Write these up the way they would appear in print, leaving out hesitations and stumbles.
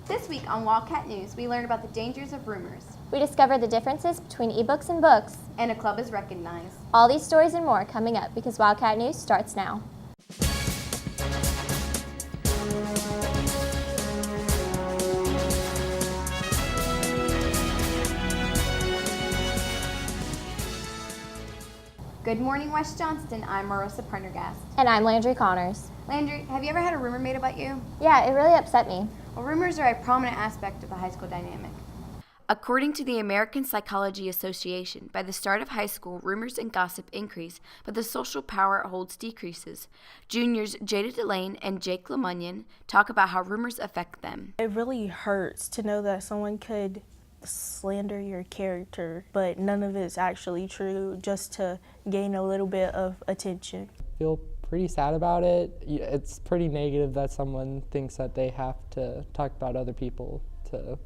This week on Wildcat News, we learn about the dangers of rumors. We discover the differences between ebooks and books. And a club is recognized. All these stories and more coming up because Wildcat News starts now. Good morning, West Johnston. I'm Marissa Prendergast. And I'm Landry Connors. Landry, have you ever had a rumor made about you? Yeah, it really upset me. Well, rumors are a prominent aspect of the high school dynamic. According to the American Psychology Association, by the start of high school, rumors and gossip increase, but the social power it holds decreases. Juniors Jada Delane and Jake LeMunyon talk about how rumors affect them. It really hurts to know that someone could slander your character, but none of it's actually true, just to gain a little bit of attention. I feel pretty sad about it. It's pretty negative that someone thinks that they have to talk about other people to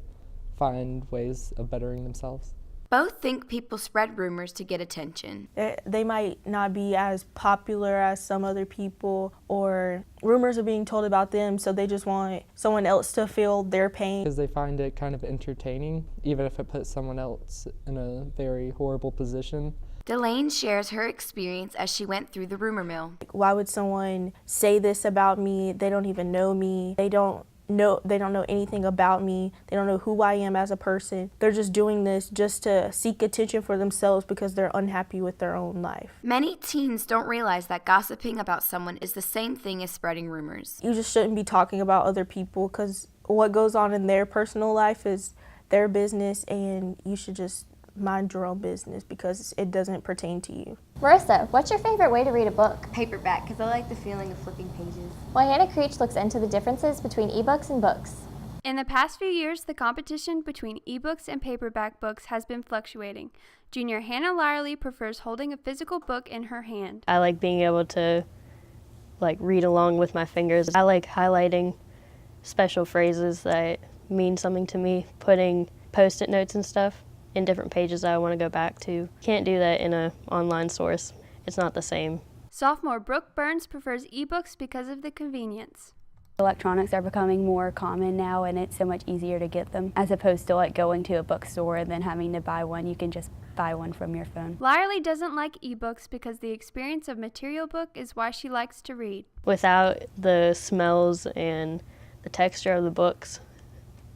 find ways of bettering themselves. Both think people spread rumors to get attention. They might not be as popular as some other people, or rumors are being told about them, so they just want someone else to feel their pain. Because they find it kind of entertaining, even if it puts someone else in a very horrible position. Delane shares her experience as she went through the rumor mill. Why would someone say this about me? They don't even know me. They don't know anything about me. They don't know who I am as a person. They're just doing this just to seek attention for themselves because they're unhappy with their own life. Many teens don't realize that gossiping about someone is the same thing as spreading rumors. You just shouldn't be talking about other people because what goes on in their personal life is their business, and you should just mind your own business because it doesn't pertain to you. Marissa, what's your favorite way to read a book? Paperback, because I like the feeling of flipping pages. Well, Hannah Creech looks into the differences between ebooks and books. In the past few years, the competition between ebooks and paperback books has been fluctuating. Junior Hannah Lyerly prefers holding a physical book in her hand. I like being able to read along with my fingers. I like highlighting special phrases that mean something to me, putting post-it notes and stuff in different pages that I want to go back to. Can't do that in an online source. It's not the same. Sophomore Brooke Burns prefers ebooks because of the convenience. Electronics are becoming more common now, and it's so much easier to get them as opposed to going to a bookstore and then having to buy one. You can just buy one from your phone. Lyerly doesn't like ebooks because the experience of material book is why she likes to read. Without the smells and the texture of the books,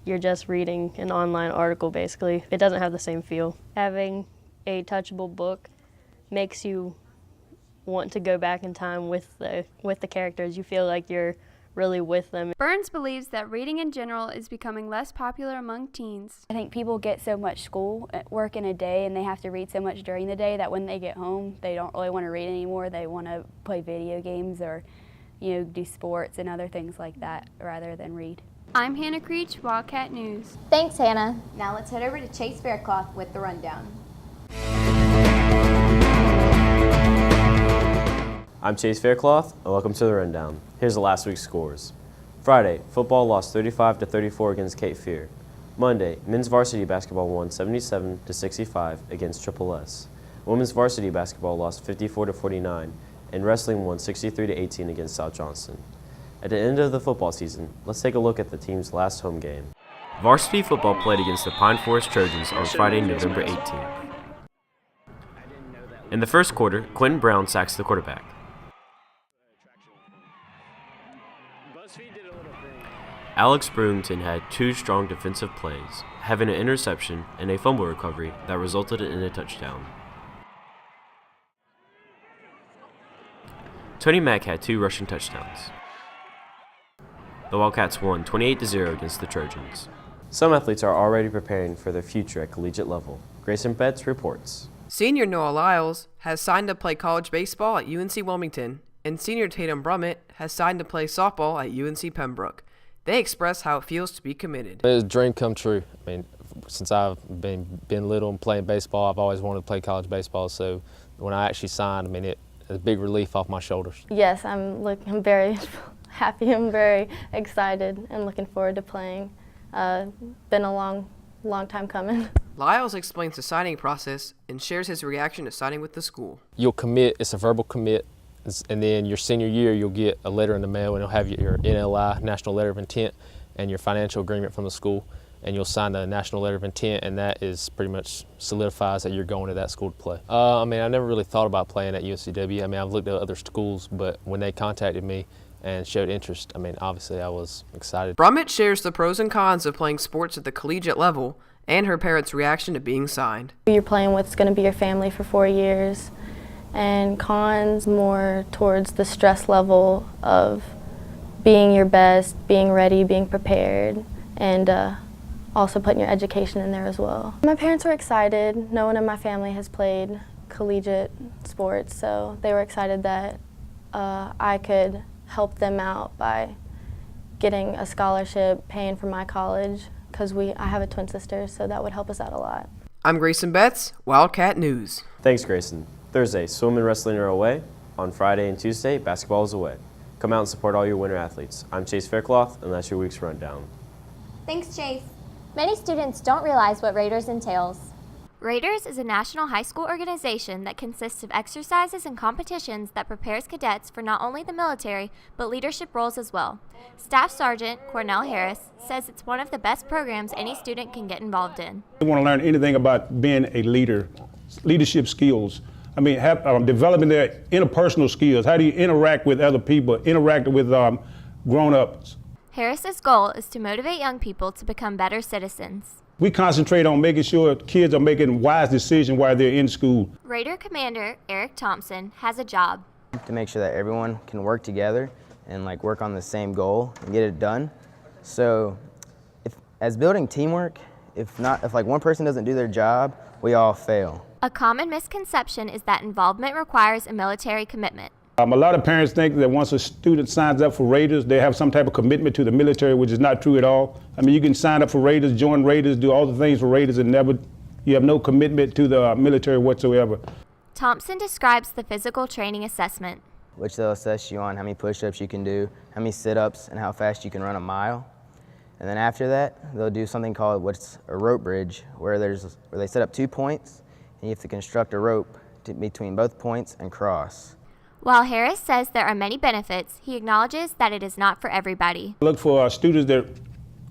you're just reading an online article, basically. It doesn't have the same feel. Having a touchable book makes you want to go back in time with the characters. You feel like you're really with them. Burns believes that reading in general is becoming less popular among teens. I think people get so much school work in a day, and they have to read so much during the day that when they get home, they don't really want to read anymore. They want to play video games or do sports and other things like that rather than read. I'm Hannah Creech, Wildcat News. Thanks, Hannah. Now let's head over to Chase Faircloth with the rundown. I'm Chase Faircloth, and welcome to the rundown. Here's the last week's scores. Friday, football lost 35-34 against Cape Fear. Monday, men's varsity basketball won 77-65 against Triple S. Women's varsity basketball lost 54-49, and wrestling won 63-18 against South Johnston. At the end of the football season, let's take a look at the team's last home game. Varsity football played against the Pine Forest Trojans on Friday, November 18th. In the first quarter, Quentin Brown sacks the quarterback. Alex Brewington had two strong defensive plays, having an interception and a fumble recovery that resulted in a touchdown. Tony Mack had two rushing touchdowns. The Wildcats won 28-0 against the Trojans. Some athletes are already preparing for their future at collegiate level. Greyson Betz reports. Senior Noah Lyles has signed to play college baseball at UNC Wilmington, and senior Tatum Brummett has signed to play softball at UNC Pembroke. They express how it feels to be committed. It's a dream come true. I mean, since I've been little and playing baseball, I've always wanted to play college baseball. So when I actually signed, it's a big relief off my shoulders. Yes, I'm very happy. I'm very excited and looking forward to playing. Been a long time coming. Lyles explains the signing process and shares his reaction to signing with the school. You'll commit, it's a verbal commit, and then your senior year you'll get a letter in the mail and it'll have your NLI, National Letter of Intent, and your financial agreement from the school, and you'll sign the national letter of intent, and that is pretty much solidifies that you're going to that school to play. I mean, I never really thought about playing at UNCW. I mean, I've looked at other schools, but when they contacted me and showed interest, I mean, obviously I was excited. Brummett shares the pros and cons of playing sports at the collegiate level and her parents' reaction to being signed. Who you're playing with is going to be your family for 4 years, and cons more towards the stress level of being your best, being ready, being prepared, and also putting your education in there as well. My parents were excited. No one in my family has played collegiate sports, so they were excited that I could help them out by getting a scholarship, paying for my college, because I have a twin sister, so that would help us out a lot. I'm Greyson Betz, Wildcat News. Thanks, Grayson. Thursday, swim and wrestling are away. On Friday and Tuesday, basketball is away. Come out and support all your winter athletes. I'm Chase Faircloth, and that's your week's rundown. Thanks, Chase. Many students don't realize what Raiders entails. Raiders is a national high school organization that consists of exercises and competitions that prepares cadets for not only the military, but leadership roles as well. Staff Sergeant Cornell Harris says it's one of the best programs any student can get involved in. They want to learn anything about being a leader, leadership skills. I mean, developing their interpersonal skills. How do you interact with other people, interact with grown-ups? Harris's goal is to motivate young people to become better citizens. We concentrate on making sure kids are making wise decisions while they're in school. Raider Commander Eric Thompson has a job to make sure that everyone can work together and work on the same goal and get it done. So as building teamwork, if one person doesn't do their job, we all fail. A common misconception is that involvement requires a military commitment. A lot of parents think that once a student signs up for Raiders, they have some type of commitment to the military, which is not true at all. I mean, you can sign up for Raiders, join Raiders, do all the things for Raiders, and you have no commitment to the military whatsoever. Thompson describes the physical training assessment, which they'll assess you on how many push-ups you can do, how many sit-ups, and how fast you can run a mile. And then after that, they'll do something called what's a rope bridge, where they set up 2 points, and you have to construct a rope between both points and cross. While Harris says there are many benefits, he acknowledges that it is not for everybody. Look for students that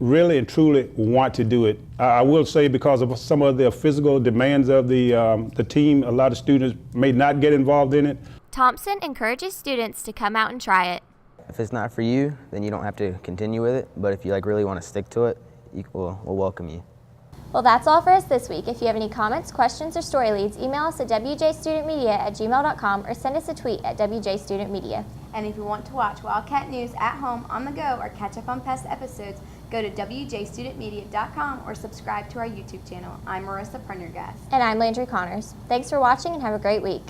really and truly want to do it. I will say because of some of the physical demands of the team, a lot of students may not get involved in it. Thompson encourages students to come out and try it. If it's not for you, then you don't have to continue with it, but if you really want to stick to it, we'll welcome you. Well, that's all for us this week. If you have any comments, questions, or story leads, email us at wjstudentmedia@gmail.com or send us a tweet at wjstudentmedia. And if you want to watch Wildcat News at home, on the go, or catch up on past episodes, go to wjstudentmedia.com or subscribe to our YouTube channel. I'm Marissa Prendergast. And I'm Landry Connors. Thanks for watching and have a great week.